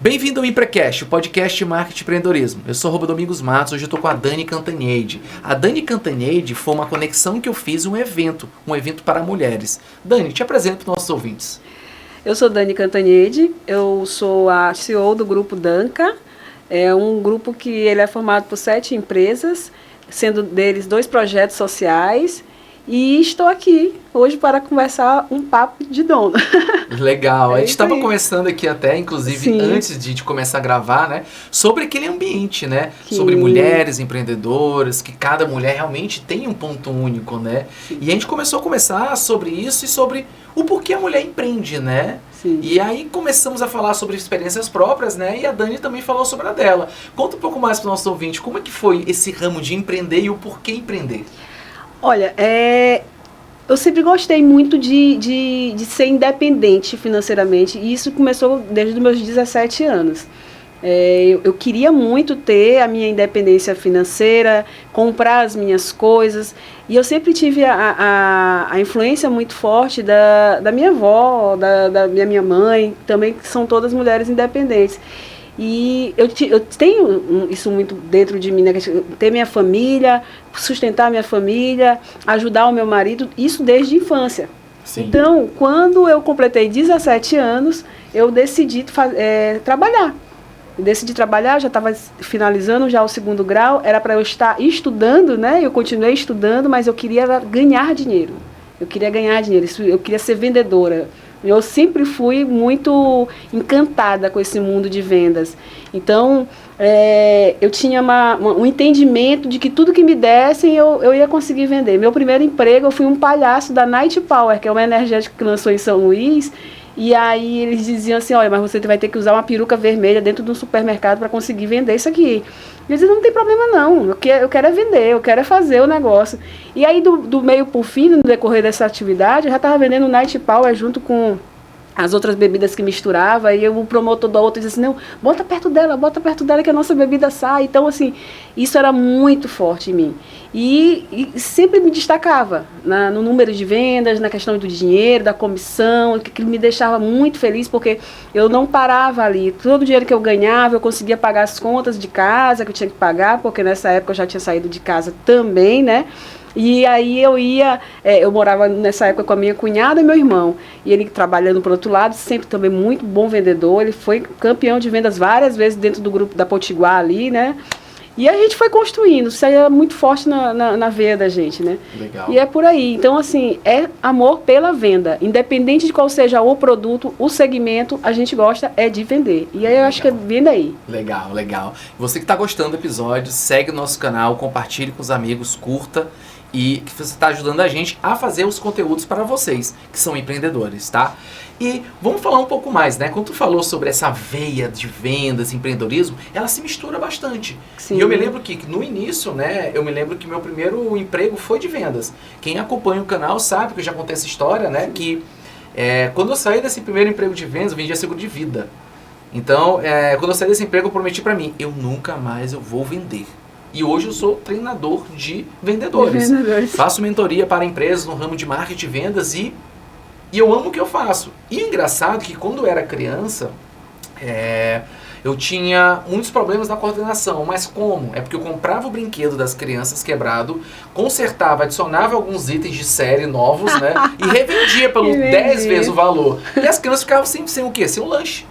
Bem-vindo ao ImpreCast, o podcast de marketing e empreendedorismo. Eu sou Robo Domingos Matos, hoje eu estou com a Dani Cantanhede. A Dani Cantanhede foi uma conexão que eu fiz em um evento para mulheres. Dani, te apresento para os nossos ouvintes. Eu sou Dani Cantanhede, eu sou a CEO do Grupo Danca. É um grupo que ele é formado por 7 empresas, sendo deles 2 projetos sociais. E estou aqui hoje para conversar um papo de dono. Legal, a gente estava conversando aqui até, inclusive, Sim. antes de começar a gravar, né? Sobre aquele ambiente, né? Sim. Sobre mulheres empreendedoras, que cada mulher realmente tem um ponto único, né? Sim. E a gente começou a conversar sobre isso e sobre o porquê a mulher empreende, né? Sim. E aí começamos a falar sobre experiências próprias, né? E a Dani também falou sobre a dela. Conta um pouco mais para o nosso ouvinte, como é que foi esse ramo de empreender e o porquê empreender? Olha, eu sempre gostei muito de ser independente financeiramente, e isso começou desde os meus 17 anos. Eu queria muito ter a minha independência financeira, comprar as minhas coisas, e eu sempre tive a influência muito forte da minha avó, da minha mãe, também, que são todas mulheres independentes. E eu tenho isso muito dentro de mim, né? Ter minha família, sustentar minha família, ajudar o meu marido, isso desde a infância. Sim. Então, quando eu completei 17 anos, eu decidi trabalhar. Decidi trabalhar, já estava finalizando já o 2º grau, era para eu estar estudando, né? Eu continuei estudando, mas eu queria ganhar dinheiro. Eu queria ser vendedora. Eu sempre fui muito encantada com esse mundo de vendas. Então, eu tinha um entendimento de que tudo que me dessem eu ia conseguir vender. Meu primeiro emprego, eu fui um palhaço da Night Power, que é uma energética que lançou em São Luís. E aí eles diziam assim, olha, mas você vai ter que usar uma peruca vermelha dentro de um supermercado para conseguir vender isso aqui. E eu dizia, não tem problema não, eu quero é vender, eu quero é fazer o negócio. E aí do meio por fim, no decorrer dessa atividade, eu já estava vendendo Night Power junto com as outras bebidas que misturava, e o promotor da outra dizia assim, não, bota perto dela que a nossa bebida sai. Então, assim, isso era muito forte em mim. E sempre me destacava no número de vendas, na questão do dinheiro, da comissão, que me deixava muito feliz, porque eu não parava ali. Todo o dinheiro que eu ganhava, eu conseguia pagar as contas de casa que eu tinha que pagar, porque nessa época eu já tinha saído de casa também, né? E aí eu morava nessa época com a minha cunhada e meu irmão. E ele trabalhando por outro lado, sempre também muito bom vendedor. Ele foi campeão de vendas várias vezes dentro do grupo da Potiguar ali, né? E a gente foi construindo, isso aí é muito forte na veia da gente, né? Legal. E é por aí. Então, assim, é amor pela venda. Independente de qual seja o produto, o segmento, a gente gosta de vender. E aí eu acho que vem daí. Legal, legal. Você que está gostando do episódio, segue o nosso canal, compartilhe com os amigos, curta. E que você está ajudando a gente a fazer os conteúdos para vocês, que são empreendedores, tá? E vamos falar um pouco mais, né? Quando tu falou sobre essa veia de vendas, empreendedorismo, ela se mistura bastante. Sim. E eu me lembro que no início, né? Eu me lembro que meu primeiro emprego foi de vendas. Quem acompanha o canal sabe que eu já contei essa história, né? Sim. Que quando eu saí desse primeiro emprego de vendas, eu vendia seguro de vida. Então, quando eu saí desse emprego, eu prometi para mim, eu nunca mais vou vender. E hoje eu sou treinador de vendedores. Faço mentoria para empresas no ramo de marketing e vendas e eu amo o que eu faço. E o engraçado é que quando eu era criança, eu tinha muitos problemas na coordenação. Mas como? É porque eu comprava o brinquedo das crianças quebrado, consertava, adicionava alguns itens de série novos, né? E revendia pelo 10 vezes o valor. E as crianças ficavam sempre sem o quê? Sem o lanche.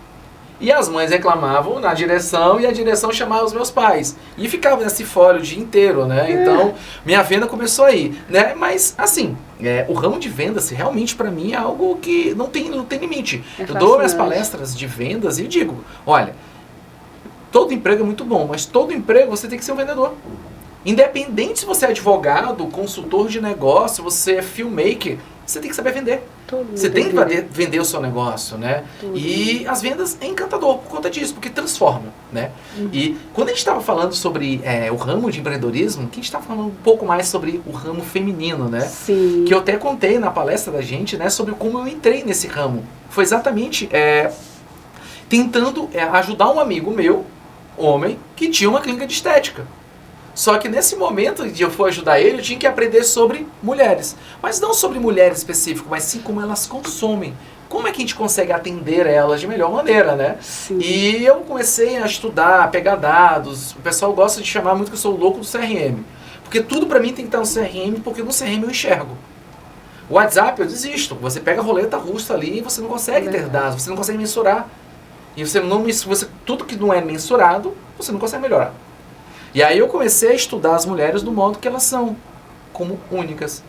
E as mães reclamavam na direção e a direção chamava os meus pais. E ficava nesse fórum o dia inteiro, né? Então, minha venda começou aí, né? Mas, assim, o ramo de vendas realmente para mim é algo que não tem limite. Eu dou minhas palestras de vendas e digo, olha, todo emprego é muito bom, mas todo emprego você tem que ser um vendedor. Independente se você é advogado, consultor de negócio, você é filmmaker, você tem que saber vender. Você tem que vender o seu negócio, né? E as vendas é encantador por conta disso, porque transforma, né? E quando a gente estava falando sobre o ramo de empreendedorismo, que a gente estava falando um pouco mais sobre o ramo feminino, né? Sim. Que eu até contei na palestra da gente, né? Sobre como eu entrei nesse ramo. Foi exatamente tentando ajudar um amigo meu, homem, que tinha uma clínica de estética. Só que nesse momento de eu for ajudar ele, eu tinha que aprender sobre mulheres. Mas não sobre mulheres específicas, mas sim como elas consomem. Como é que a gente consegue atender elas de melhor maneira, né? Sim. E eu comecei a estudar, a pegar dados. O pessoal gosta de chamar muito que eu sou o louco do CRM. Porque tudo pra mim tem que estar no CRM, porque no CRM eu enxergo. O WhatsApp eu desisto. Você pega a roleta russa ali e você não consegue ter dados, você não consegue mensurar. E tudo que não é mensurado, você não consegue melhorar. E aí eu comecei a estudar as mulheres do modo que elas são, como únicas.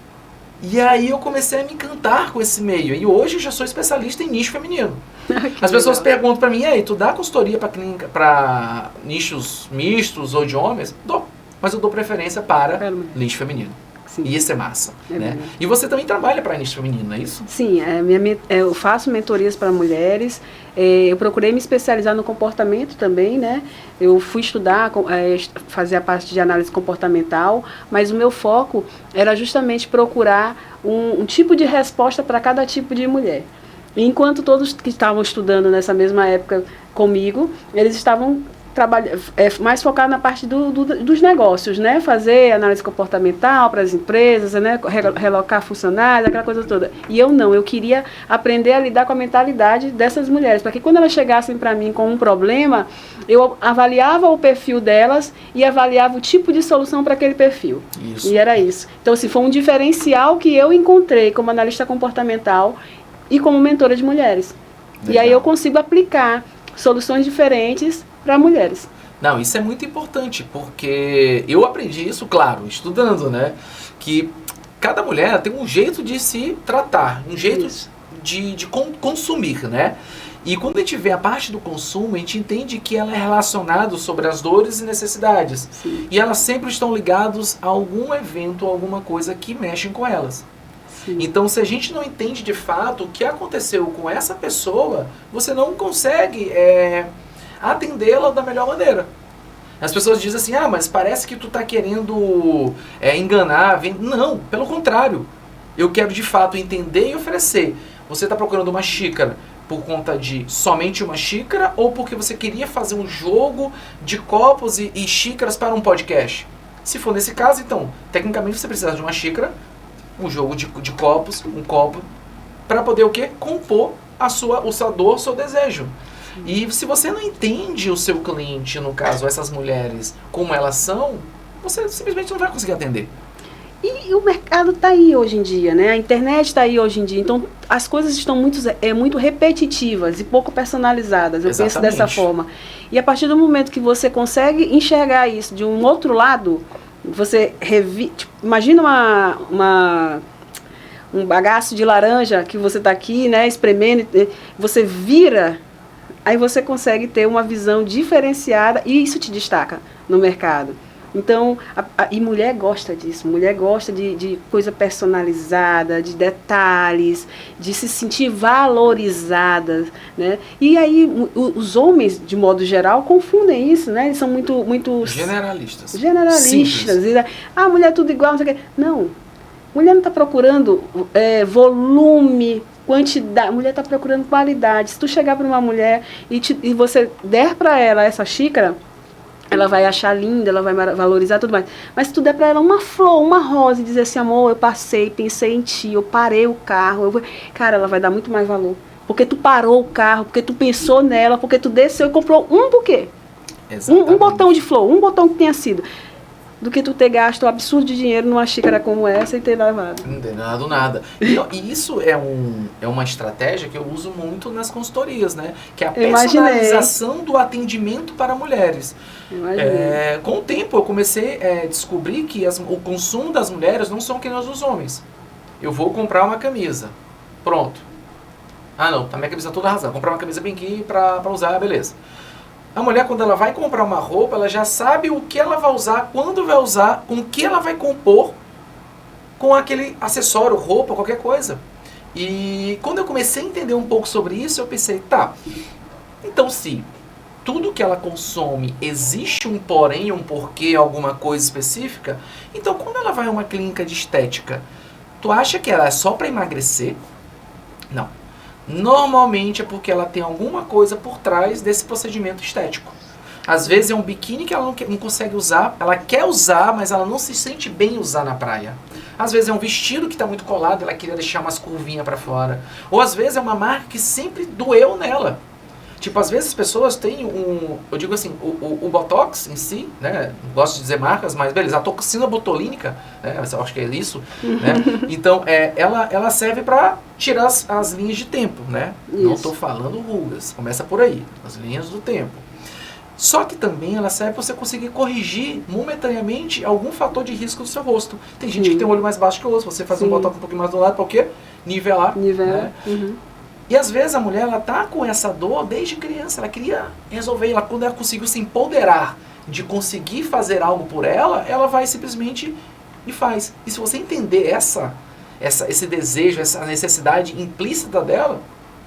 E aí eu comecei a me encantar com esse meio. E hoje eu já sou especialista em nicho feminino. As pessoas perguntam pra mim, e aí, tu dá consultoria pra nichos mistos ou de homens? Dou. Mas eu dou preferência para nicho feminino. Sim. E isso é massa. Né? E você também trabalha para nicho feminino, não é isso? Sim, eu faço mentorias para mulheres. Eu procurei me especializar no comportamento também, né? Eu fui estudar, fazer a parte de análise comportamental, mas o meu foco era justamente procurar um tipo de resposta para cada tipo de mulher. Enquanto todos que estavam estudando nessa mesma época comigo, eles estavam mais focado na parte dos negócios, né? Fazer análise comportamental para as empresas, né? Relocar funcionários, aquela coisa toda. E eu não, eu queria aprender a lidar com a mentalidade dessas mulheres, para que quando elas chegassem para mim com um problema, eu avaliava o perfil delas e avaliava o tipo de solução para aquele perfil. Isso. E era isso. Então, assim, foi um diferencial que eu encontrei como analista comportamental e como mentora de mulheres. Legal. E aí eu consigo aplicar soluções diferentes para mulheres. Não, isso é muito importante, porque eu aprendi isso, claro, estudando, né? Que cada mulher tem um jeito de se tratar, um jeito de consumir, né? E quando a gente vê a parte do consumo, a gente entende que ela é relacionada sobre as dores e necessidades. Sim. E elas sempre estão ligadas a algum evento, alguma coisa que mexem com elas. Sim. Então, se a gente não entende de fato o que aconteceu com essa pessoa, você não consegue atendê-la da melhor maneira. As pessoas dizem assim, mas parece que tu tá querendo enganar. Não, pelo contrário. Eu quero de fato entender e oferecer. Você está procurando uma xícara por conta de somente uma xícara ou porque você queria fazer um jogo de copos e xícaras para um podcast? Se for nesse caso, então, tecnicamente você precisa de uma xícara, um jogo de copos, um copo, para poder o quê? Compor a sua dor, o seu desejo. E se você não entende o seu cliente, no caso, essas mulheres, como elas são, você simplesmente não vai conseguir atender. E o mercado está aí hoje em dia, né? A internet está aí hoje em dia. Então, as coisas estão muito repetitivas e pouco personalizadas. Eu Exatamente. penso dessa forma. E a partir do momento que você consegue enxergar isso de um outro lado, você imagina um bagaço de laranja que você está aqui, né, espremendo, você vira, aí você consegue ter uma visão diferenciada e isso te destaca no mercado. Então, e mulher gosta disso, mulher gosta de coisa personalizada, de detalhes, de se sentir valorizada, né? E aí os homens, de modo geral, confundem isso, né? Eles são muito generalistas. Generalistas. E, a mulher é tudo igual, não sei o quê. Não, mulher não está procurando volume, quantidade, mulher está procurando qualidade. Se tu chegar para uma mulher e você der para ela essa xícara, ela vai achar linda, ela vai valorizar tudo mais. Mas se tu der pra ela uma flor, uma rosa e dizer assim, amor, eu pensei em ti, eu parei o carro, cara, ela vai dar muito mais valor. Porque tu parou o carro, porque tu pensou nela, porque tu desceu e comprou um buquê. Um botão de flor, um botão que tenha sido. Do que tu ter gasto um absurdo de dinheiro numa xícara como essa e ter levado. Não tem nada. E isso é uma estratégia que eu uso muito nas consultorias, né? Que é a personalização do atendimento para mulheres. Com o tempo eu comecei a descobrir que o consumo das mulheres não são que nem os dos homens. Eu vou comprar uma camisa. Pronto. Não, a minha camisa toda arrasada. Comprar uma camisa bem aqui para usar, beleza. A mulher, quando ela vai comprar uma roupa, ela já sabe o que ela vai usar, quando vai usar, com o que ela vai compor com aquele acessório, roupa, qualquer coisa. E quando eu comecei a entender um pouco sobre isso, eu pensei, então se tudo que ela consome existe um porém, um porquê, alguma coisa específica, então quando ela vai a uma clínica de estética, tu acha que ela é só para emagrecer? Não. Normalmente é porque ela tem alguma coisa por trás desse procedimento estético. Às vezes é um biquíni que ela não consegue usar, ela quer usar, mas ela não se sente bem usar na praia. Às vezes é um vestido que está muito colado, ela queria deixar umas curvinhas para fora. Ou às vezes é uma marca que sempre doeu nela. Tipo, às vezes as pessoas têm eu digo assim, o Botox em si, né, não gosto de dizer marcas, mas beleza, a toxina botulínica, né, eu acho que é isso, né, então ela serve para tirar as linhas de tempo, né, isso. Não estou falando rugas, começa por aí, as linhas do tempo. Só que também ela serve para você conseguir corrigir momentaneamente algum fator de risco do seu rosto. Tem gente que tem um olho mais baixo que o outro, você faz um Botox um pouquinho mais do lado, para o quê? Nivelar. Nivelar. Né? E às vezes a mulher, ela tá com essa dor desde criança, ela queria resolver, quando ela conseguiu se empoderar de conseguir fazer algo por ela vai simplesmente e faz. E se você entender esse desejo, essa necessidade implícita dela,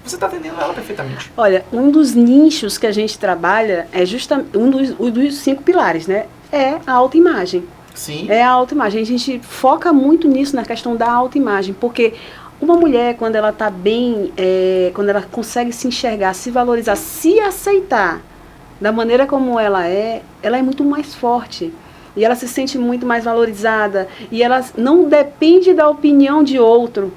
você está atendendo ela perfeitamente. Olha, um dos nichos que a gente trabalha é justamente um dos 5 pilares, né? É a autoimagem. Sim. É a autoimagem. A gente foca muito nisso, na questão da autoimagem, porque uma mulher, quando ela está bem, quando ela consegue se enxergar, se valorizar, se aceitar da maneira como ela é muito mais forte. E ela se sente muito mais valorizada. E ela não depende da opinião de outro.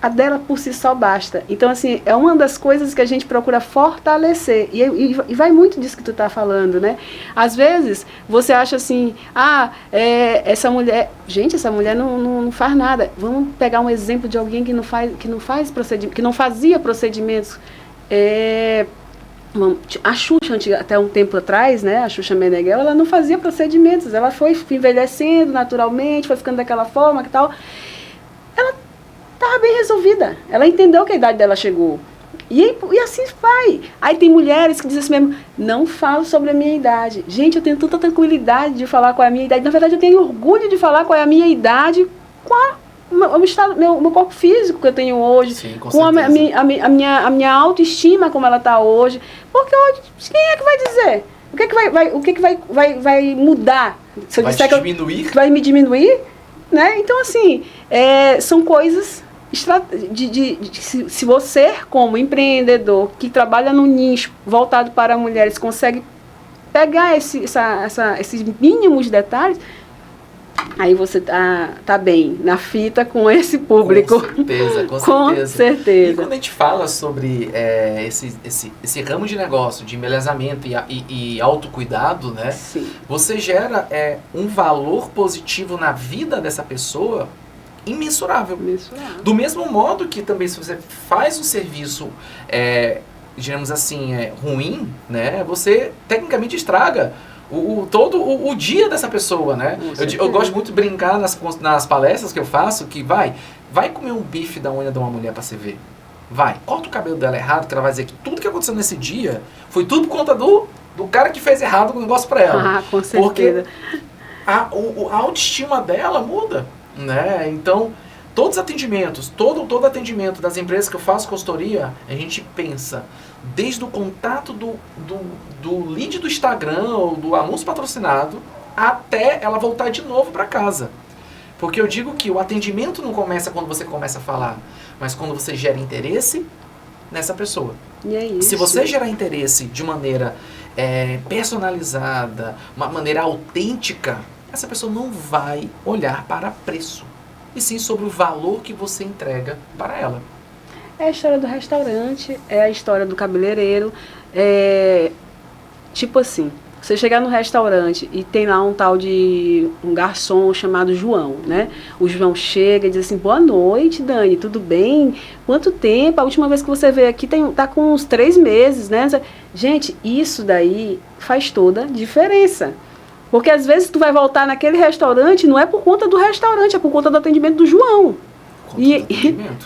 A dela por si só basta. Então, assim, é uma das coisas que a gente procura fortalecer. E vai muito disso que tu tá falando, né? Às vezes, você acha assim, essa mulher... Gente, essa mulher não faz nada. Vamos pegar um exemplo de alguém que não fazia procedimentos. A Xuxa, até um tempo atrás, né? A Xuxa Meneghel, ela não fazia procedimentos. Ela foi envelhecendo naturalmente, foi ficando daquela forma e tal. Ela estava bem resolvida. Ela entendeu que a idade dela chegou. E assim vai. Aí tem mulheres que dizem assim mesmo, não falo sobre a minha idade. Gente, eu tenho tanta tranquilidade de falar qual é a minha idade. Na verdade, eu tenho orgulho de falar qual é a minha idade com meu corpo físico que eu tenho hoje. Sim, com a minha autoestima como ela está hoje. Porque hoje, quem é que vai dizer? O que vai mudar? Se eu vai disser te diminuir? Vai me diminuir? Né? Então, assim, são coisas... se você, como empreendedor que trabalha no nicho voltado para mulheres, consegue pegar esses mínimos detalhes, aí você tá bem na fita com esse público. Com certeza, com certeza. E quando a gente fala sobre esse ramo de negócio, de embelezamento e autocuidado, né? Sim. Você gera um valor positivo na vida dessa pessoa imensurável. Do mesmo modo que também se você faz um serviço, digamos assim, ruim, né? Você tecnicamente estraga todo o dia dessa pessoa, né? Eu gosto muito de brincar nas palestras que eu faço, que vai comer um bife da unha de uma mulher pra você ver. Corta o cabelo dela errado, que ela vai dizer que tudo que aconteceu nesse dia foi tudo por conta do cara que fez errado o negócio pra ela. Ah, com certeza. Porque a autoestima dela muda, né? Então, todos os atendimentos, todo atendimento das empresas que eu faço consultoria, a gente pensa desde o contato do lead do Instagram ou do anúncio patrocinado até ela voltar de novo para casa. Porque eu digo que o atendimento não começa quando você começa a falar, mas quando você gera interesse nessa pessoa. E é isso. Se você gerar interesse de maneira personalizada, uma maneira autêntica, essa pessoa não vai olhar para preço, e sim sobre o valor que você entrega para ela. É a história do restaurante, é a história do cabeleireiro. Tipo assim, você chegar no restaurante e tem lá um tal de um garçom chamado João, né? O João chega e diz assim, boa noite, Dani, tudo bem? Quanto tempo? A última vez que você veio aqui tá com uns 3 meses, né? Gente, isso daí faz toda a diferença. Porque às vezes tu vai voltar naquele restaurante, não é por conta do restaurante, é por conta do atendimento do João.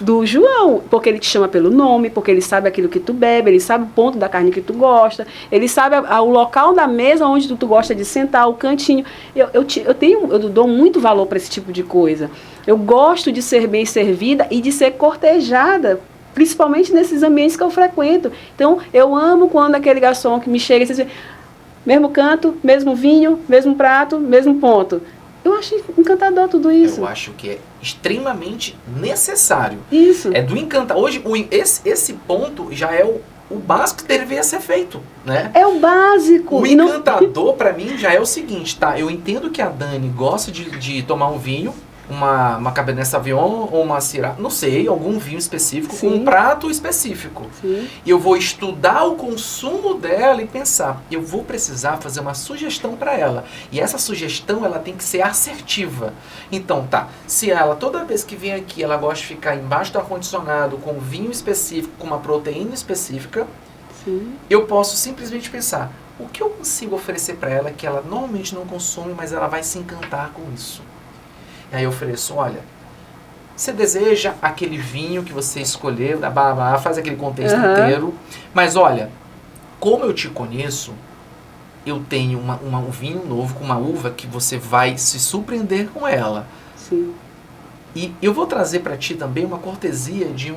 Do João, porque ele te chama pelo nome, porque ele sabe aquilo que tu bebe, ele sabe o ponto da carne que tu gosta, ele sabe o local da mesa onde tu gosta de sentar, o cantinho. Eu dou muito valor para esse tipo de coisa. Eu gosto de ser bem servida e de ser cortejada, principalmente nesses ambientes que eu frequento. Então, eu amo quando aquele garçom que me chega e diz assim, mesmo canto, mesmo vinho, mesmo prato, mesmo ponto. Eu acho encantador tudo isso. Eu acho que é extremamente necessário. Isso. É do encantar. Hoje, esse ponto já é o básico que deveria ser feito, né? É o básico. O encantador, pra mim, já é o seguinte, tá? Eu entendo que a Dani gosta de tomar um vinho, uma Cabernet Sauvignon ou uma Syrah, não sei, algum vinho específico, com um prato específico. Sim. E eu vou estudar o consumo dela e pensar, eu vou precisar fazer uma sugestão para ela. E essa sugestão, ela tem que ser assertiva. Então, tá, se ela, toda vez que vem aqui, ela gosta de ficar embaixo do ar-condicionado com um vinho específico, com uma proteína específica, Sim. eu posso simplesmente pensar, o que eu consigo oferecer para ela que ela normalmente não consome, mas ela vai se encantar com isso? E aí eu ofereço, olha, você deseja aquele vinho que você escolheu, faz aquele contexto inteiro, mas olha, como eu te conheço, eu tenho um vinho novo com uma uva que você vai se surpreender com ela. Sim. E eu vou trazer para ti também uma cortesia de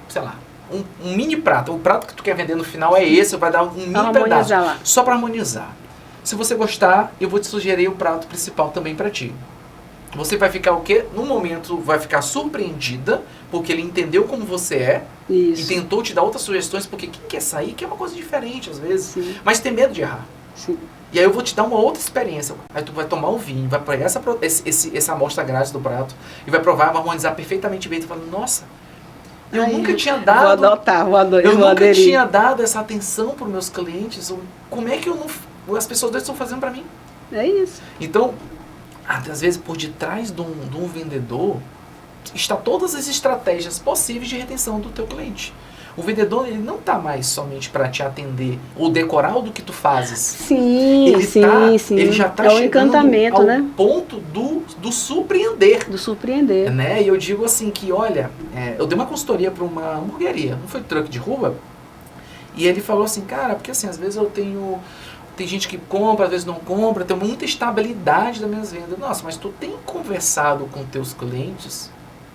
sei lá, um mini prato. O prato que tu quer vender no final é esse, vai dar um mini pedaço, lá. só para harmonizar. Se você gostar, eu vou te sugerir o prato principal também para ti. Você vai ficar o quê? No momento vai ficar surpreendida, porque ele entendeu como você é. Isso. E tentou te dar outras sugestões, porque quem quer sair quer uma coisa diferente às vezes, Sim. mas tem medo de errar. Sim. E aí eu vou te dar uma outra experiência. Aí tu vai tomar o vinho, vai pegar essa amostra grátis do prato e vai provar, vai harmonizar perfeitamente bem. Tu fala, nossa, eu nunca tinha dado... Vou adotar, eu nunca aderir. tinha dado essa atenção para os meus clientes. Como é que as pessoas estão fazendo para mim? É isso. Então, às vezes por detrás de um vendedor está todas as estratégias possíveis de retenção do teu cliente. O vendedor, ele não está mais somente para te atender ou decorar o do que tu fazes. Sim, ele sim. Ele já está é o chegando encantamento, ao né? ponto do surpreender. Do surpreender. Né? E eu digo assim que, olha, eu dei uma consultoria para uma hamburgueria, não foi truck de rua, e ele falou assim, cara, porque assim, às vezes tem gente que compra, às vezes não compra, tem muita estabilidade das minhas vendas. Nossa, mas tu tem conversado com teus clientes?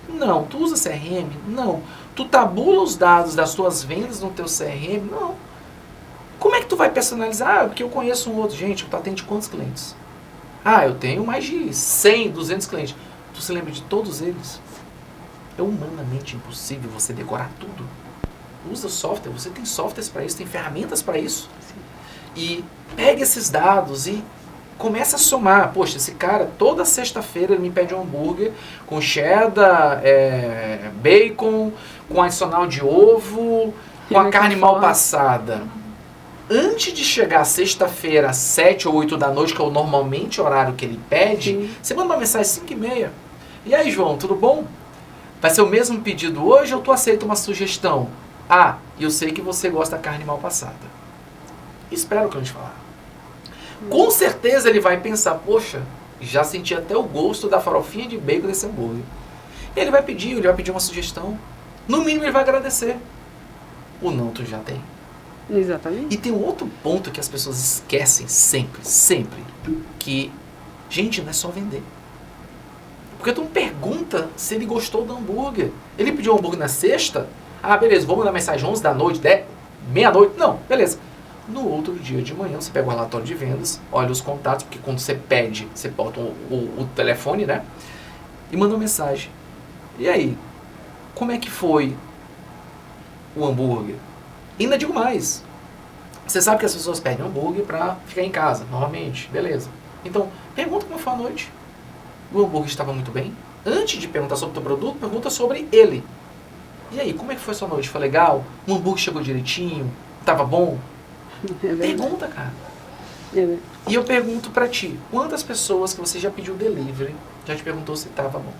Não. Tu usa CRM? Não. Tu tabula os dados das tuas vendas no teu CRM? Não. Como é que tu vai personalizar? Porque eu conheço um outro. Gente, tu atende quantos clientes? Eu tenho mais de 100, 200 clientes. Tu se lembra de todos eles? É humanamente impossível você decorar tudo. Usa software, você tem softwares para isso, tem ferramentas para isso. E pega esses dados e começa a somar. Poxa, esse cara, toda sexta-feira ele me pede um hambúrguer com cheddar, bacon, com adicional de ovo, com a carne mal passada. Antes de chegar sexta-feira, às 7 ou 8 da noite, que é normalmente o horário que ele pede, você manda uma mensagem às 5h30. E aí, João, tudo bom? Vai ser o mesmo pedido hoje ou tu aceita uma sugestão? Eu sei que você gosta da carne mal passada. Espera o cliente falar. Com certeza ele vai pensar, poxa, já senti até o gosto da farofinha de bacon desse hambúrguer. E ele vai pedir uma sugestão. No mínimo ele vai agradecer. O não tu já tem. Exatamente. E tem um outro ponto que as pessoas esquecem sempre. Que, gente, não é só vender. Porque tu não pergunta se ele gostou do hambúrguer. Ele pediu um hambúrguer na sexta. Beleza, vou mandar mensagem 11 da noite, 10, meia-noite. Não, beleza. No outro dia de manhã, você pega o relatório de vendas, olha os contatos, porque quando você pede, você bota o telefone, né? E manda uma mensagem. E aí? Como é que foi o hambúrguer? E ainda digo mais. Você sabe que as pessoas pedem hambúrguer pra ficar em casa, normalmente. Beleza. Então, pergunta como foi a noite. O hambúrguer estava muito bem? Antes de perguntar sobre o teu produto, pergunta sobre ele. E aí, como é que foi a sua noite? Foi legal? O hambúrguer chegou direitinho? Estava bom? Pergunta, cara. E eu pergunto pra ti, quantas pessoas que você já pediu delivery já te perguntou se tava bom?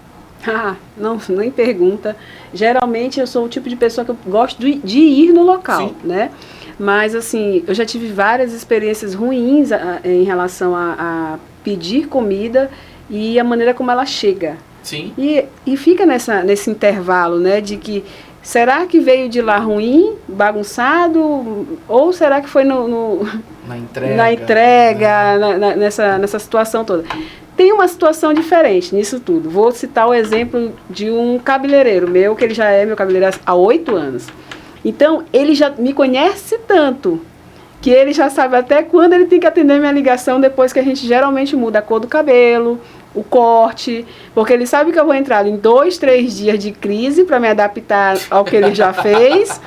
Não, nem pergunta. Geralmente eu sou o tipo de pessoa que eu gosto de ir no local, né? Mas assim, eu já tive várias experiências ruins em relação a pedir comida e a maneira como ela chega. Sim. E fica nesse intervalo, né, de que será que veio de lá ruim, bagunçado, ou será que foi na entrega, né? nessa situação toda? Tem uma situação diferente nisso tudo. Vou citar o exemplo de um cabeleireiro meu, que ele já é meu cabeleireiro há 8 anos. Então, ele já me conhece tanto, que ele já sabe até quando ele tem que atender minha ligação, depois que a gente geralmente muda a cor do cabelo, o corte, porque ele sabe que eu vou entrar em 2, 3 dias de crise para me adaptar ao que ele já fez.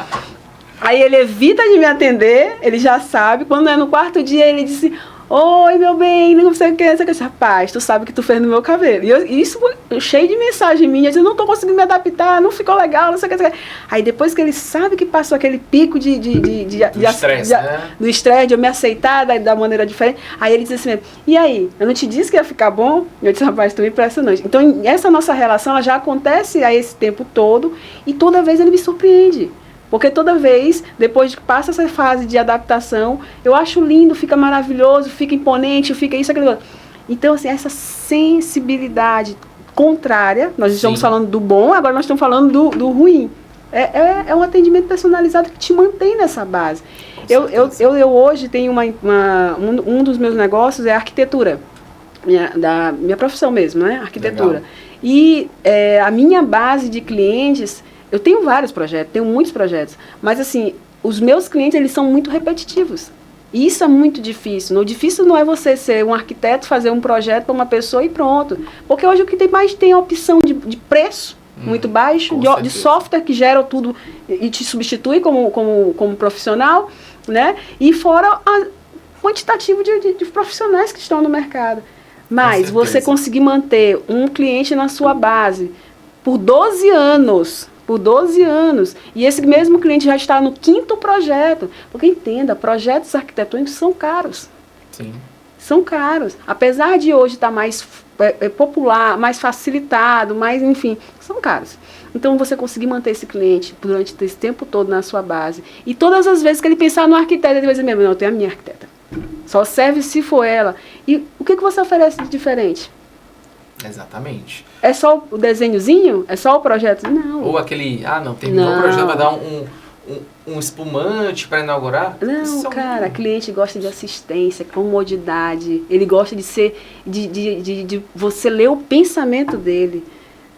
Aí ele evita de me atender, ele já sabe. Quando é no quarto dia, ele disse: oi, meu bem, não sei o que, rapaz, tu sabe o que tu fez no meu cabelo. E isso cheio de mensagem minha, eu não tô conseguindo me adaptar, não ficou legal, não sei o que. Aí depois que ele sabe que passou aquele pico do estresse, de eu me aceitar da maneira diferente, aí ele diz assim mesmo: e aí, eu não te disse que ia ficar bom? Eu disse: rapaz, tu é impressionante. Então, essa nossa relação, ela já acontece a esse tempo todo, e toda vez ele me surpreende. Porque toda vez, depois que passa essa fase de adaptação, eu acho lindo, fica maravilhoso, fica imponente, fica isso, aquilo outro. Então, assim, essa sensibilidade contrária, nós estamos falando do bom, agora nós estamos falando do ruim. É um atendimento personalizado que te mantém nessa base. Eu hoje tenho um dos meus negócios é a arquitetura, minha profissão mesmo, né? Arquitetura. Legal. E a minha base de clientes... Eu tenho vários projetos, tenho muitos projetos, mas assim, os meus clientes, eles são muito repetitivos. E isso é muito difícil. O difícil não é você ser um arquiteto, fazer um projeto para uma pessoa e pronto. Porque hoje o que mais tem é a opção de preço muito baixo, de software que gera tudo e te substitui como profissional, né? E fora o quantitativo de profissionais que estão no mercado. Mas você conseguir manter um cliente na sua base por 12 anos... E esse mesmo cliente já está no 5º projeto. Porque entenda, projetos arquitetônicos são caros. Sim. São caros. Apesar de hoje estar mais popular, mais facilitado, enfim, são caros. Então, você conseguir manter esse cliente durante esse tempo todo na sua base. E todas as vezes que ele pensar no arquiteto, ele vai dizer: não, eu tenho a minha arquiteta. Só serve se for ela. E o que você oferece de diferente? Exatamente. É só o desenhozinho? É só o projeto? Não. Ou aquele, terminou o projeto, vai dar um espumante para inaugurar? Não, cara, a cliente gosta de assistência, comodidade. Ele gosta de você ler o pensamento dele,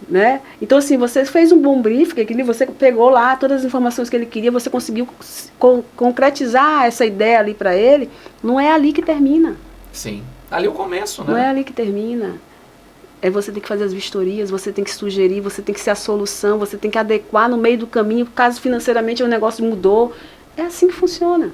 né? Então, assim, você fez um bom briefing, você pegou lá todas as informações que ele queria, você conseguiu concretizar essa ideia ali para ele. Não é ali que termina. Sim. Ali é o começo, né? Não é ali que termina. Você tem que fazer as vistorias, você tem que sugerir, você tem que ser a solução, você tem que adequar no meio do caminho, caso financeiramente o negócio mudou. É assim que funciona.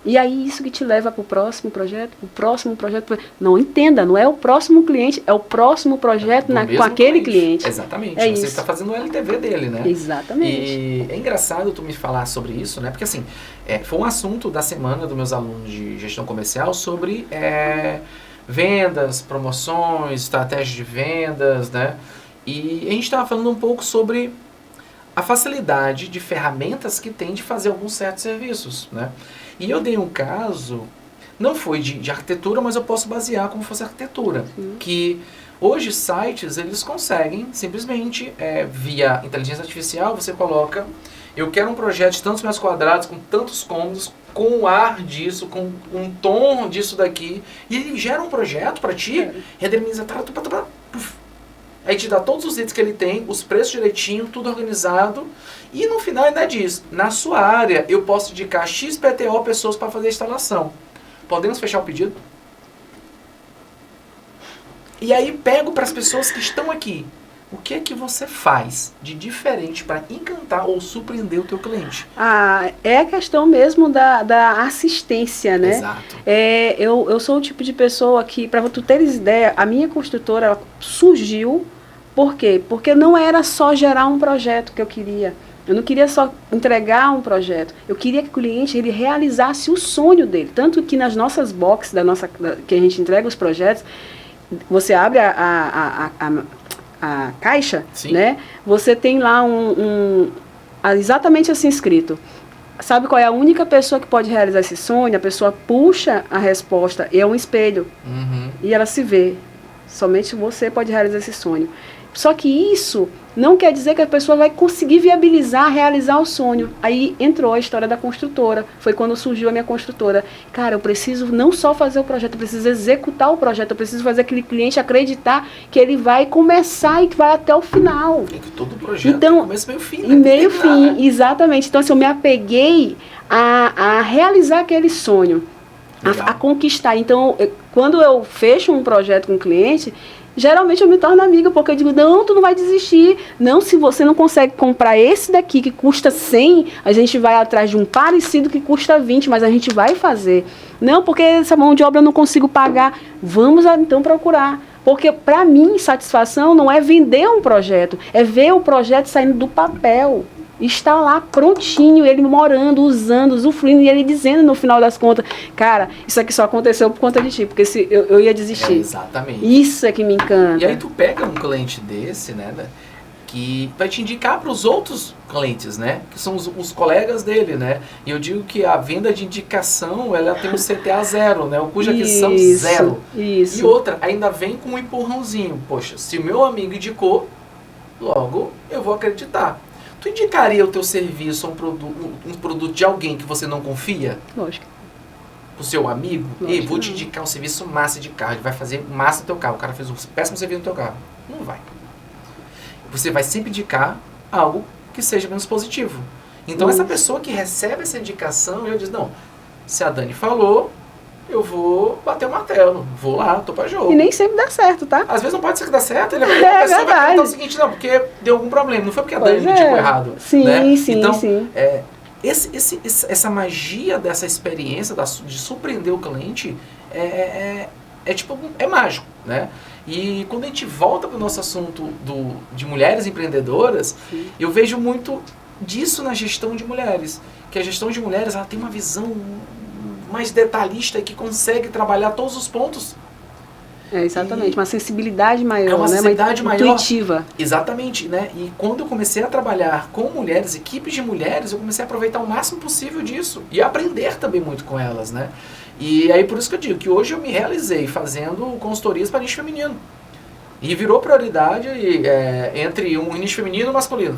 E aí isso que te leva para o próximo projeto, Não, entenda, não é o próximo cliente, é o próximo projeto com aquele cliente. Exatamente. Você está fazendo o LTV dele, né? Exatamente. E é engraçado tu me falar sobre isso, né? Porque assim, foi um assunto da semana dos meus alunos de gestão comercial sobre... vendas, promoções, estratégias de vendas, né? E a gente estava falando um pouco sobre a facilidade de ferramentas que tem de fazer alguns certos serviços, né? E eu dei um caso, não foi de arquitetura, mas eu posso basear como fosse arquitetura, que hoje sites, eles conseguem simplesmente, via inteligência artificial, você coloca: eu quero um projeto de tantos metros quadrados, com tantos cômodos, com o ar disso, com um tom disso daqui, e ele gera um projeto para ti, redeminiza, aí te dá todos os itens que ele tem, os preços direitinho, tudo organizado, e no final ainda diz: na sua área eu posso indicar XPTO pessoas para fazer a instalação. Podemos fechar o pedido? E aí pego para as pessoas que estão aqui. O que é que você faz de diferente para encantar ou surpreender o teu cliente? É a questão mesmo da assistência, né? Exato. Eu sou o tipo de pessoa que, para tu teres ideia, a minha construtora ela surgiu, por quê? Porque não era só gerar um projeto que eu queria. Eu não queria só entregar um projeto. Eu queria que o cliente ele realizasse o sonho dele. Tanto que nas nossas boxes, que a gente entrega os projetos, você abre a caixa, Sim. Né? Você tem lá exatamente assim escrito: sabe qual é a única pessoa que pode realizar esse sonho? A pessoa puxa a resposta e é um espelho. E ela se vê. Somente você pode realizar esse sonho. Só que isso não quer dizer que a pessoa vai conseguir viabilizar, realizar o sonho. Aí entrou a história da construtora. Foi quando surgiu a minha construtora. Cara, eu preciso não só fazer o projeto, eu preciso executar o projeto, eu preciso fazer aquele cliente acreditar que ele vai começar e que vai até o final. É que todo projeto então, começa meio fim, né? Meio fim, né? Exatamente. Então, assim, eu me apeguei a realizar aquele sonho, a conquistar. Então, quando eu fecho um projeto com o cliente, Geralmente eu me torno amiga, porque eu digo, não, tu não vai desistir. Não, se você não consegue comprar esse daqui que custa 100, a gente vai atrás de um parecido que custa 20, mas a gente vai fazer. Não, porque essa mão de obra eu não consigo pagar. Vamos então procurar. Porque para mim, satisfação não é vender um projeto, é ver o projeto saindo do papel. Está lá prontinho, ele morando, usando, usufruindo, e ele dizendo no final das contas, cara, isso aqui só aconteceu por conta de ti, porque se eu ia desistir. Exatamente. Isso é que me encanta. E aí tu pega um cliente desse, né, que vai te indicar para os outros clientes, né, que são os colegas dele, né, e eu digo que a venda de indicação, ela tem um CTA zero, né, o cuja aquisição zero. Isso. E outra, ainda vem com um empurrãozinho, poxa, se o meu amigo indicou, logo eu vou acreditar. Tu indicaria o teu serviço a um produto de alguém que você não confia? Lógico. O seu amigo? Lógico. Ei, vou te indicar um serviço massa de carro. Ele vai fazer massa no teu carro. O cara fez um péssimo serviço no teu carro. Não vai. Você vai sempre indicar algo que seja menos positivo. Então, essa pessoa que recebe essa indicação, já diz, não, se a Dani falou, eu vou bater o martelo. Vou lá, tô pra jogo. E nem sempre dá certo, tá? Às vezes não pode ser que dá certo, a pessoa vai perguntar o seguinte, não, porque deu algum problema, não foi porque a Dani indicou errado. Sim, né? sim, então, sim. Essa magia dessa experiência de surpreender o cliente é mágico, né? E quando a gente volta para o nosso assunto de mulheres empreendedoras, sim, eu vejo muito disso na gestão de mulheres, que a gestão de mulheres ela tem uma visão mais detalhista e que consegue trabalhar todos os pontos. Exatamente, uma sensibilidade maior, é uma sensibilidade maior, intuitiva. Exatamente, né? E quando eu comecei a trabalhar com mulheres, equipes de mulheres, eu comecei a aproveitar o máximo possível disso e aprender também muito com elas, né? E aí por isso que eu digo que hoje eu me realizei fazendo consultorias para nicho feminino. E virou prioridade entre um nicho feminino e masculino,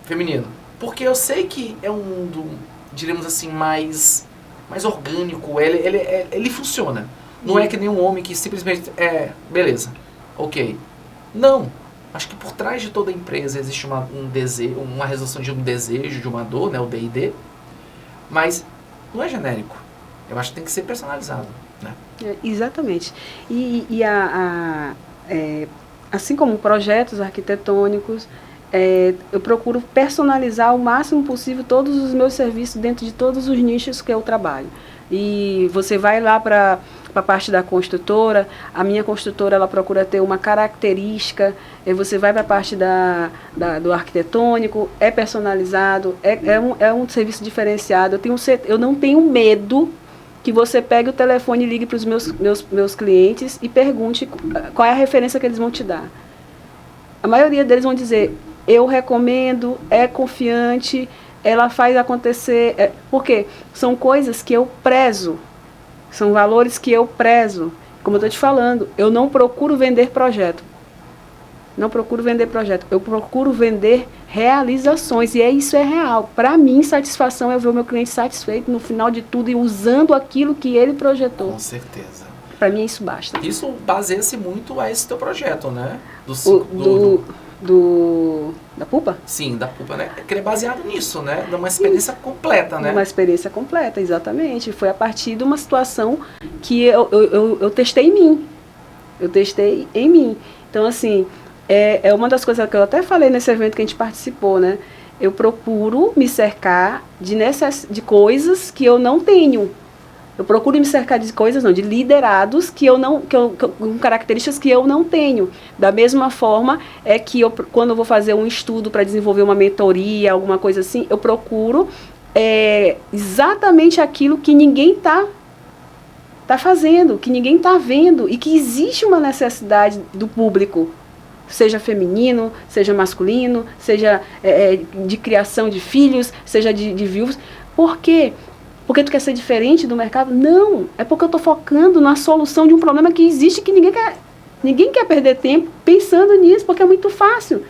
feminino. Porque eu sei que é um mundo, diríamos assim, mais orgânico, ele funciona. Não é que nem um homem que simplesmente beleza, ok. Não. Acho que por trás de toda empresa existe um desejo, uma resolução de um desejo, de uma dor, né, o D&D. Mas não é genérico. Eu acho que tem que ser personalizado, né? Exatamente. Assim como projetos arquitetônicos, eu procuro personalizar o máximo possível todos os meus serviços dentro de todos os nichos que eu trabalho. E você vai lá para a parte da construtora, a minha construtora ela procura ter uma característica, você vai para a parte do arquitetônico, é personalizado, é um serviço diferenciado. Eu não tenho medo que você pegue o telefone e ligue para os meus clientes e pergunte qual é a referência que eles vão te dar. A maioria deles vão dizer, eu recomendo, é confiante, ela faz acontecer, porque são coisas que eu prezo, são valores que eu prezo. Como eu estou te falando, eu não procuro vender projeto. Não procuro vender projeto, eu procuro vender realizações, e isso é real. Para mim, satisfação é ver o meu cliente satisfeito no final de tudo e usando aquilo que ele projetou. Com certeza. Para mim, isso basta. Isso baseia-se muito a esse teu projeto, né? Da Pupa? Sim, da Pupa, né? Que é baseado nisso, né? Numa experiência completa, né? Uma experiência completa, exatamente. Foi a partir de uma situação que eu testei em mim. Eu testei em mim. Então, assim, é uma das coisas que eu até falei nesse evento que a gente participou, né? Eu procuro me cercar de coisas que eu não tenho. Eu procuro me cercar de coisas, de liderados com características que eu não tenho. Da mesma forma, que quando eu vou fazer um estudo para desenvolver uma mentoria, alguma coisa assim, eu procuro exatamente aquilo que ninguém está fazendo, que ninguém está vendo, e que existe uma necessidade do público, seja feminino, seja masculino, seja de criação de filhos, seja de viúvos. Por quê? Porque tu quer ser diferente do mercado? Não, é porque eu estou focando na solução de um problema que existe, que ninguém quer perder tempo pensando nisso, porque é muito fácil.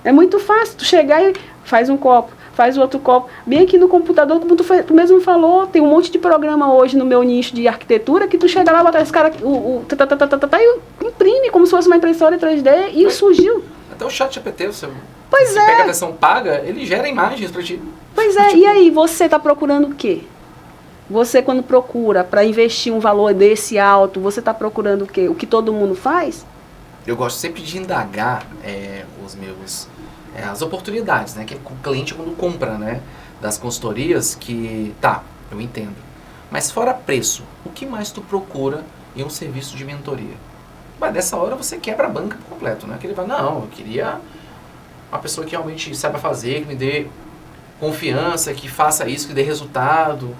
É muito fácil tu chegar e faz um copo, faz o outro copo. Bem aqui no computador, como tu mesmo falou, tem um monte de programa hoje no meu nicho de arquitetura que tu chega lá, bota esse cara, e imprime como se fosse uma impressora 3D e surgiu. Até o ChatGPT, você Pois pega a versão paga, ele gera imagens para ti. Pois é, e aí você está procurando o quê? Você, quando procura para investir um valor desse alto, você está procurando o quê? O que todo mundo faz? Eu gosto sempre de indagar as oportunidades, né? Que o cliente quando compra, né? Das consultorias que, tá, eu entendo. Mas fora preço, o que mais tu procura em um serviço de mentoria? Mas nessa hora você quebra a banca por completo, né? Que ele vai, não, eu queria uma pessoa que realmente saiba fazer, que me dê confiança, que faça isso, que dê resultado.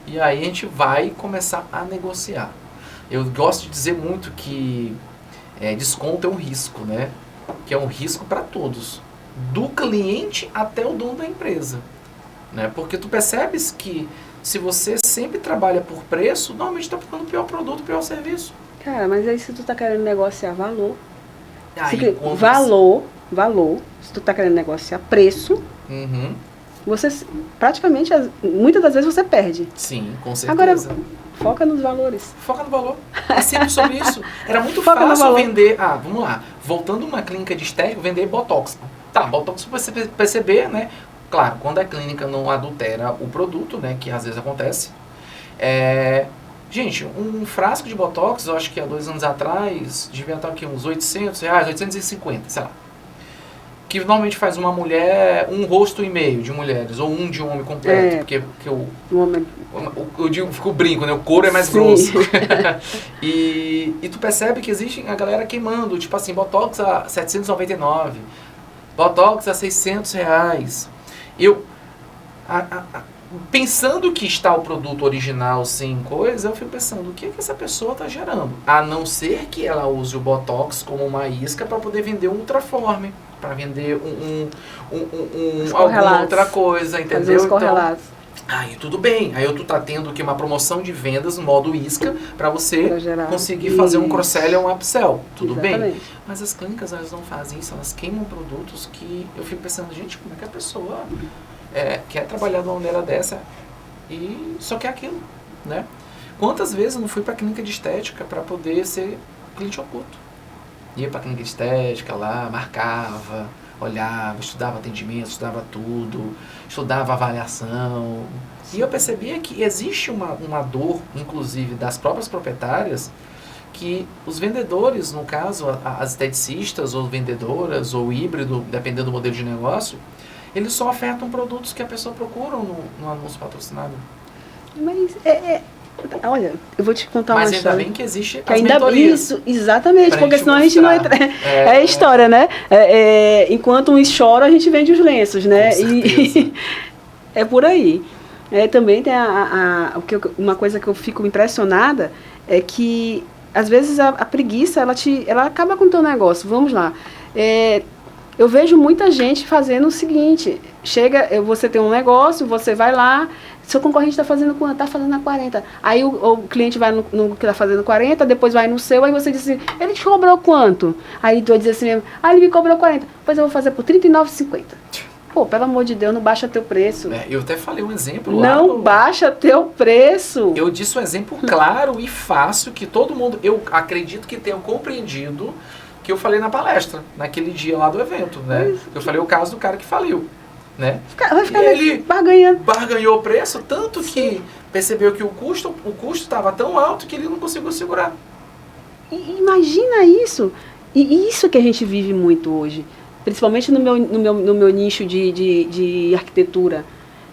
E aí a gente vai começar a negociar. Eu gosto de dizer muito que desconto é um risco, né? Que é um risco para todos. Do cliente até o dono da empresa. Né? Porque tu percebes que se você sempre trabalha por preço, normalmente está ficando pior produto, pior serviço. Cara, mas aí se tu tá querendo negociar valor, Aí, valor, se tu tá querendo negociar preço, uhum. você praticamente, muitas das vezes você perde. Sim, com certeza. Agora, foca nos valores. Foca no valor. É sempre sobre isso. Era muito Foca fácil vender. Vamos lá. Voltando uma clínica de estética, vender Botox. Tá, Botox você perceber, né? Claro, quando a clínica não adultera o produto, né? Que às vezes acontece. Gente, um frasco de Botox, eu acho que há 2 anos atrás, devia estar aqui uns R$800, 850, sei lá. Que normalmente faz uma mulher, um rosto e meio de mulheres, ou um de homem completo. Porque eu fico brinco, né? O couro é mais Sim. grosso. e tu percebe que existe a galera queimando, tipo assim, Botox a R$799, Botox a R$600. Pensando que está o produto original sem coisa, eu fico pensando, o que essa pessoa está gerando? A não ser que ela use o Botox como uma isca para poder vender um Ultraform, para vender alguma outra coisa, entendeu? Os correlatos. Aí tudo bem, aí tu tá tendo aqui uma promoção de vendas no modo isca para você conseguir fazer um cross-sell ou um upsell, tudo bem. Mas as clínicas, elas não fazem isso, elas queimam produtos que eu fico pensando, gente, como é que a pessoa quer trabalhar de uma maneira dessa e só quer aquilo, né? Quantas vezes eu não fui para clínica de estética para poder ser cliente oculto? Ia para clínica de estética lá, marcava, olhava, estudava atendimento, estudava tudo, estudava avaliação. E eu percebia que existe uma dor, inclusive, das próprias proprietárias, que os vendedores, no caso, as esteticistas ou vendedoras ou híbrido, dependendo do modelo de negócio, eles só ofertam produtos que a pessoa procura no anúncio patrocinado. Mas olha, eu vou te contar uma história. Mas ainda bem que existe as mentorias. Isso, exatamente, porque senão a gente não entra. É a história, né? Enquanto uns choram, a gente vende os lenços, né? E é por aí. Também tem uma coisa que eu fico impressionada é que às vezes a preguiça ela acaba com o teu negócio. Vamos lá. Eu vejo muita gente fazendo o seguinte, você tem um negócio, você vai lá, seu concorrente está fazendo quanto? Está fazendo a 40. Aí o cliente vai no que está fazendo 40, depois vai no seu, aí você diz assim, ele te cobrou quanto? Aí tu vai dizer assim mesmo, ele me cobrou 40, pois eu vou fazer por R$39,50. Pô, pelo amor de Deus, não baixa teu preço. Eu até falei um exemplo lá. Não baixa teu preço. Eu disse um exemplo claro e fácil que todo mundo, eu acredito que tenha compreendido, que eu falei na palestra, naquele dia lá do evento, né? Eu falei o caso do cara que faliu, né? Vai ficar ele barganhou o preço, tanto que percebeu que o custo estava tão alto que ele não conseguiu segurar. Imagina isso. E isso que a gente vive muito hoje, principalmente no meu nicho de arquitetura,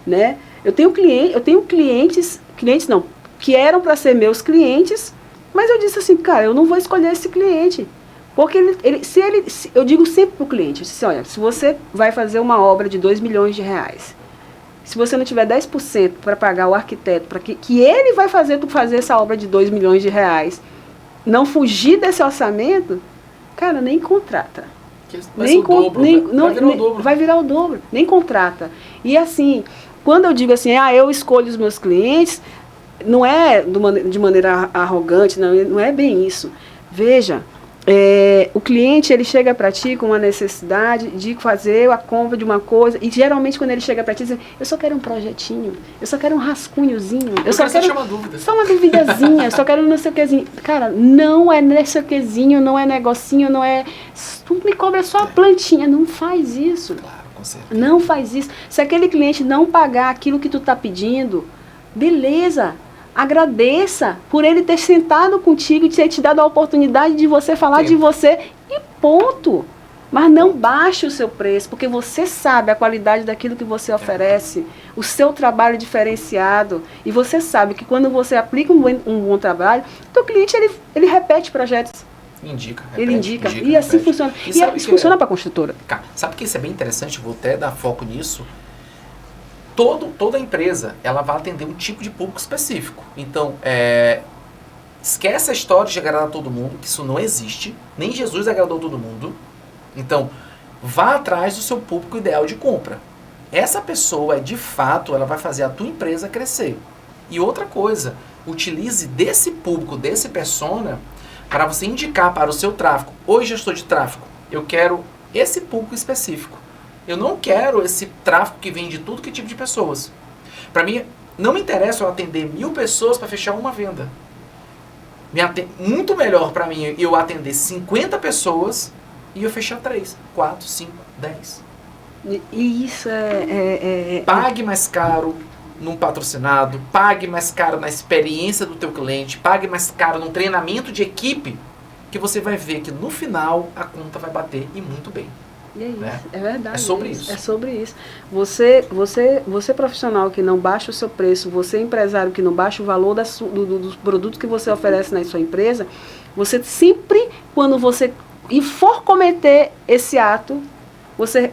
né? Eu tenho clientes não, que eram para ser meus clientes, mas eu disse assim, cara, eu não vou escolher esse cliente. Porque eu digo sempre para o cliente, assim, olha, se você vai fazer uma obra de R$2 milhões, se você não tiver 10% para pagar o arquiteto, para que ele vai fazer tu fazer essa obra de R$2 milhões, não fugir desse orçamento, cara, nem contrata. Vai virar o dobro, nem contrata. E assim, quando eu digo assim, eu escolho os meus clientes, não é de maneira arrogante, não é bem isso. Veja, o cliente, ele chega para ti com uma necessidade de fazer a compra de uma coisa, e geralmente quando ele chega para ti, diz, eu só quero um projetinho, eu só quero um rascunhozinho, eu só quero só uma duvidazinha, eu só quero não sei o quezinho. Cara, não é não sei o quezinho, não é negocinho, não é... Tu me cobra só a plantinha, não faz isso. Claro, com certeza. Não faz isso. Se aquele cliente não pagar aquilo que tu tá pedindo, beleza, Agradeça por ele ter sentado contigo e ter te dado a oportunidade de você falar de você e ponto. Mas não baixe o seu preço, porque você sabe a qualidade daquilo que você oferece, o seu trabalho diferenciado. E você sabe que quando você aplica um bom trabalho, o teu cliente ele repete projetos. Ele indica. E assim funciona. E isso funciona para a construtora. Sabe que isso é bem interessante? Vou até dar foco nisso. Toda empresa, ela vai atender um tipo de público específico. Então, esquece a história de agradar todo mundo, que isso não existe. Nem Jesus agradou todo mundo. Então, vá atrás do seu público ideal de compra. Essa pessoa, de fato, ela vai fazer a tua empresa crescer. E outra coisa, utilize desse público, desse persona, para você indicar para o seu tráfego. Hoje eu estou de tráfego, eu quero esse público específico. Eu não quero esse tráfego que vem de tudo que tipo de pessoas. Para mim, não me interessa eu atender 1000 pessoas para fechar uma venda. Muito melhor para mim eu atender 50 pessoas e eu fechar 3, 4, 5, 10. E isso Pague mais caro num patrocinado, pague mais caro na experiência do teu cliente, pague mais caro num treinamento de equipe, que você vai ver que no final a conta vai bater e muito bem. E é isso, né? É verdade. É sobre isso. É sobre isso. Você profissional que não baixa o seu preço, você empresário que não baixa o valor dos produtos que você oferece na sua empresa, você sempre, quando você for cometer esse ato, você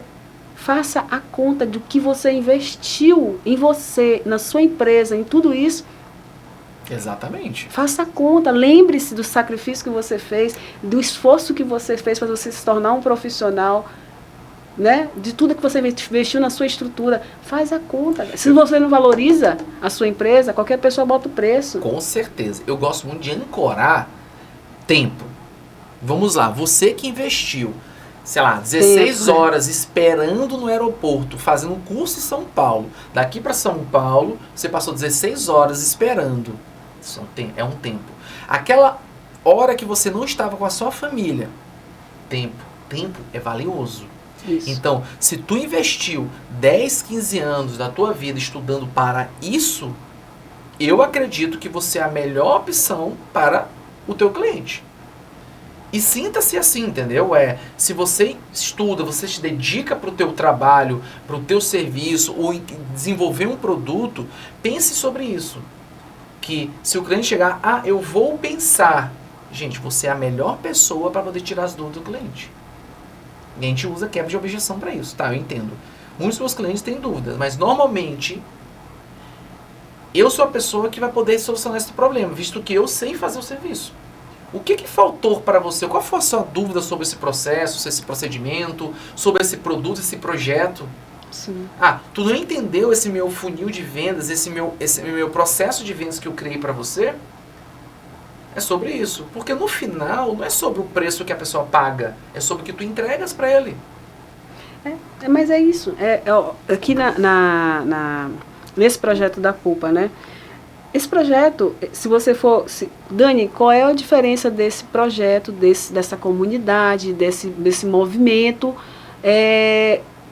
faça a conta do que você investiu em você, na sua empresa, em tudo isso. Exatamente. Faça a conta, lembre-se do sacrifício que você fez, do esforço que você fez para você se tornar um profissional, né? De tudo que você investiu na sua estrutura. Faz a conta. Se você não valoriza a sua empresa, qualquer pessoa bota o preço. Com certeza. Eu gosto muito de ancorar tempo. Vamos lá, você que investiu, sei lá, 16 horas esperando no aeroporto, fazendo um curso em São Paulo. Daqui para São Paulo, você passou 16 horas esperando. É um tempo. Aquela hora que você não estava com a sua família, tempo é valioso. Isso. Então, se tu investiu 10, 15 anos da tua vida estudando para isso, eu acredito que você é a melhor opção para o teu cliente. E sinta-se assim, entendeu? Se você estuda, você se dedica para o teu trabalho, para o teu serviço, ou desenvolver um produto, pense sobre isso. Que se o cliente chegar, eu vou pensar. Gente, você é a melhor pessoa para poder tirar as dúvidas do cliente. E a gente usa quebra de objeção para isso, tá? Eu entendo. Muitos dos meus clientes têm dúvidas, mas normalmente eu sou a pessoa que vai poder solucionar esse problema, visto que eu sei fazer o serviço. O que faltou para você? Qual foi a sua dúvida sobre esse processo, sobre esse procedimento, sobre esse produto, esse projeto? Sim. Tu não entendeu esse meu funil de vendas, esse meu processo de vendas que eu criei para você? É sobre isso. Porque no final, não é sobre o preço que a pessoa paga, é sobre o que tu entregas para ele. Mas é isso. Aqui nesse projeto da Culpa, né? Esse projeto, se você for... Dani, qual é a diferença desse projeto, dessa comunidade, desse movimento,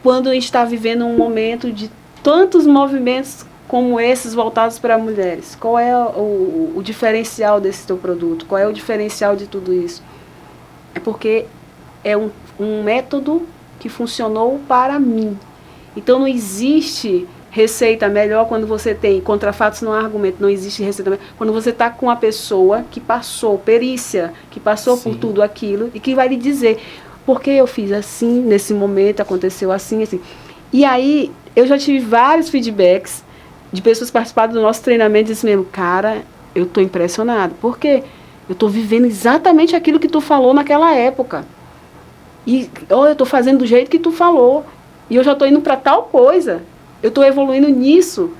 quando a gente está vivendo um momento de tantos movimentos como esses voltados para mulheres? Qual é o diferencial desse teu produto? Qual é o diferencial de tudo isso? É porque é um método que funcionou para mim. Então não existe receita melhor quando você tem, contra fatos não há argumento, não existe receita melhor. Quando você está com uma pessoa que passou perícia, que passou por tudo aquilo e que vai lhe dizer, porque eu fiz assim, nesse momento aconteceu assim, assim. E aí, eu já tive vários feedbacks de pessoas que participaram do nosso treinamento e disseram mesmo, cara, eu estou impressionado. Por quê? Eu estou vivendo exatamente aquilo que tu falou naquela época. E eu estou fazendo do jeito que tu falou. E eu já estou indo para tal coisa. Eu estou evoluindo nisso.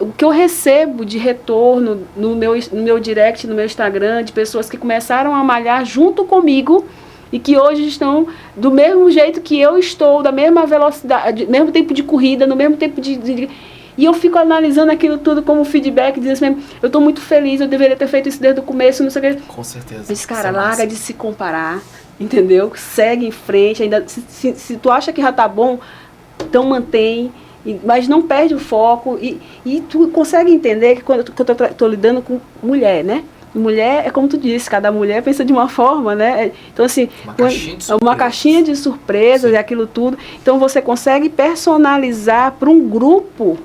O que eu recebo de retorno no meu direct, no meu Instagram, de pessoas que começaram a malhar junto comigo e que hoje estão do mesmo jeito que eu estou, da mesma velocidade, mesmo tempo de corrida, no mesmo tempo de... E eu fico analisando aquilo tudo como feedback, dizendo assim, eu estou muito feliz, eu deveria ter feito isso desde o começo, não sei o que. Com certeza. Mas, cara, larga de se comparar, entendeu? Segue em frente, ainda se tu acha que já tá bom, então mantém. mas não perde o foco. E tu consegue entender que quando eu estou lidando com mulher, né? Mulher, é como tu disse, cada mulher pensa de uma forma, né? Então, assim, uma caixinha de surpresas e aquilo tudo. Então, você consegue personalizar para um grupo,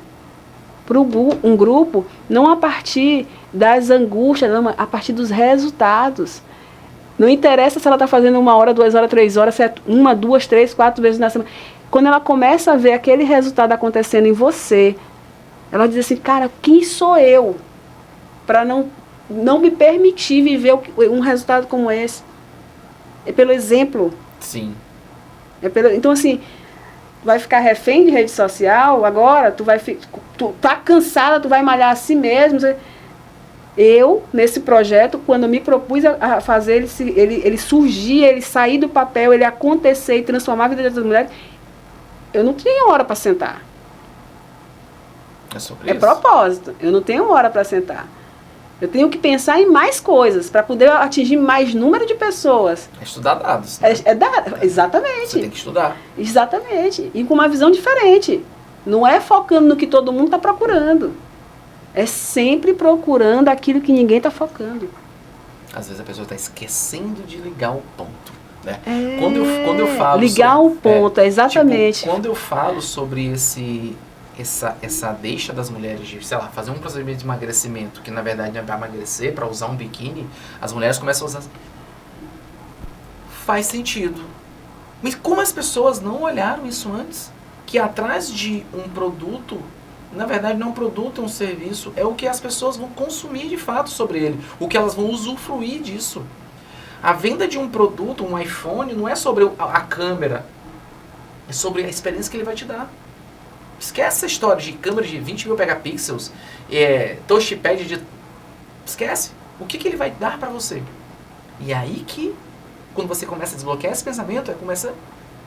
não a partir das angústias, não, a partir dos resultados. Não interessa se ela está fazendo 1 hora, 2 horas, 3 horas, se é 1, 2, 3, 4 vezes na semana. Quando ela começa a ver aquele resultado acontecendo em você, ela diz assim, cara, quem sou eu para não me permitir viver um resultado como esse? É pelo exemplo. Sim. Então, assim, vai ficar refém de rede social agora? Tu tá cansada, tu vai malhar a si mesmo? Eu, nesse projeto, quando me propus a fazer ele surgir, ele sair do papel, ele acontecer e transformar a vida das mulheres, eu não tinha hora para sentar. É sobre isso. Propósito. Eu não tenho hora para sentar. Eu tenho que pensar em mais coisas para poder atingir mais número de pessoas. É estudar dados. Né? Exatamente. Você tem que estudar. Exatamente. E com uma visão diferente. Não é focando no que todo mundo está procurando. É sempre procurando aquilo que ninguém está focando. Às vezes a pessoa está esquecendo de ligar o ponto. Né? Quando eu falo ligar o ponto, exatamente. Tipo, quando eu falo sobre essa deixa das mulheres de, sei lá, fazer um procedimento de emagrecimento, que na verdade não é para emagrecer, para usar um biquíni, as mulheres começam a usar. Faz sentido. Mas como as pessoas não olharam isso antes? Que atrás de um produto, na verdade não é um produto, é um serviço, é o que as pessoas vão consumir de fato sobre ele, o que elas vão usufruir disso. A venda de um produto, um iPhone, não é sobre a câmera, é sobre a experiência que ele vai te dar. Esquece essa história de câmera de 20 mil megapixels, touchpad de... Esquece. O que ele vai dar para você? E aí que, quando você começa a desbloquear esse pensamento, começa a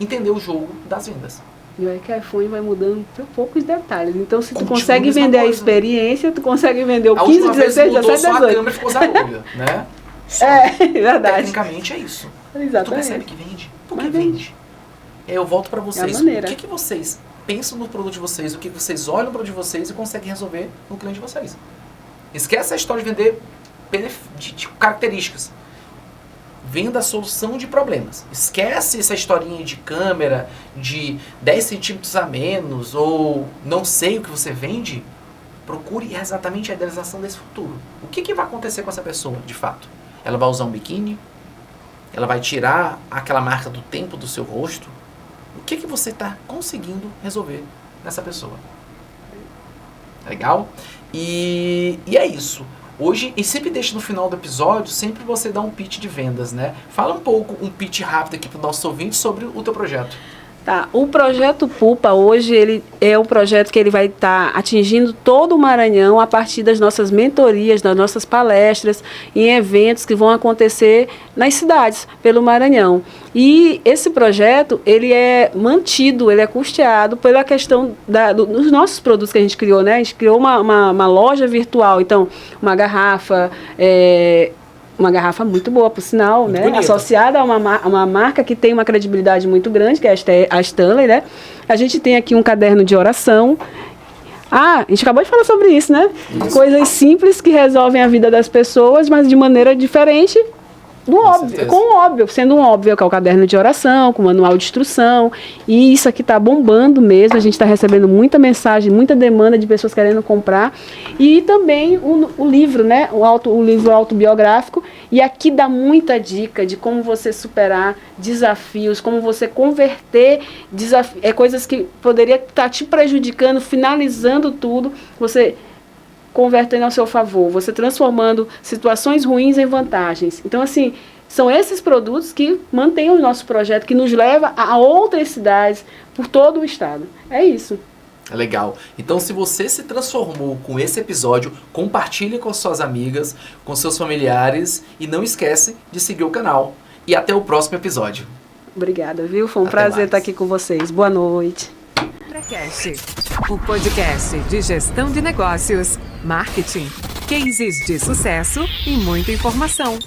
entender o jogo das vendas. E aí que o iPhone vai mudando por poucos detalhes. Então, se tu consegue vender a experiência, tu consegue vender o 15, 16, 17, 18. A câmera ficou zarolha, né? Verdade. Tecnicamente é isso. Exatamente. Tu percebe que vende? Por que vende? Eu volto para vocês. O que vocês pensam no produto de vocês, o que vocês olham no produto de vocês e conseguem resolver no cliente de vocês. Esquece a história de vender de características. Venda a solução de problemas. Esquece essa historinha de câmera, de 10 centímetros a menos, ou não sei o que você vende. Procure exatamente a idealização desse futuro. O que vai acontecer com essa pessoa, de fato? Ela vai usar um biquíni? Ela vai tirar aquela marca do tempo do seu rosto? O que você está conseguindo resolver nessa pessoa? Legal? E é isso. Hoje, e sempre deixa no final do episódio, sempre você dá um pitch de vendas, né? Fala um pitch rápido aqui para o nosso ouvinte sobre o teu projeto. Tá, o projeto Pupa hoje ele é um projeto que ele vai estar atingindo todo o Maranhão a partir das nossas mentorias, das nossas palestras, em eventos que vão acontecer nas cidades pelo Maranhão. E esse projeto ele é mantido, ele é custeado pela questão dos nossos produtos que a gente criou, né? A gente criou uma loja virtual, então uma garrafa muito boa, por sinal, muito, né? Bonita. Associada a uma marca que tem uma credibilidade muito grande, que é a Stanley, né? A gente tem aqui um caderno de oração. A gente acabou de falar sobre isso, né? Isso. Coisas simples que resolvem a vida das pessoas, mas de maneira diferente do óbvio, com o óbvio, sendo um óbvio, que é o caderno de oração, com manual de instrução, e isso aqui está bombando mesmo, a gente está recebendo muita mensagem, muita demanda de pessoas querendo comprar, e também o livro, né, o livro autobiográfico, e aqui dá muita dica de como você superar desafios, como você converter coisas que poderia estar te prejudicando, finalizando tudo, você convertendo ao seu favor, você transformando situações ruins em vantagens. Então, assim, são esses produtos que mantêm o nosso projeto, que nos leva a outras cidades por todo o estado. É isso. Legal. Então, se você se transformou com esse episódio, compartilhe com suas amigas, com seus familiares e não esquece de seguir o canal. E até o próximo episódio. Obrigada, viu? Foi um prazer estar aqui com vocês. Boa noite. Pracast, o podcast de gestão de negócios, marketing, cases de sucesso e muita informação.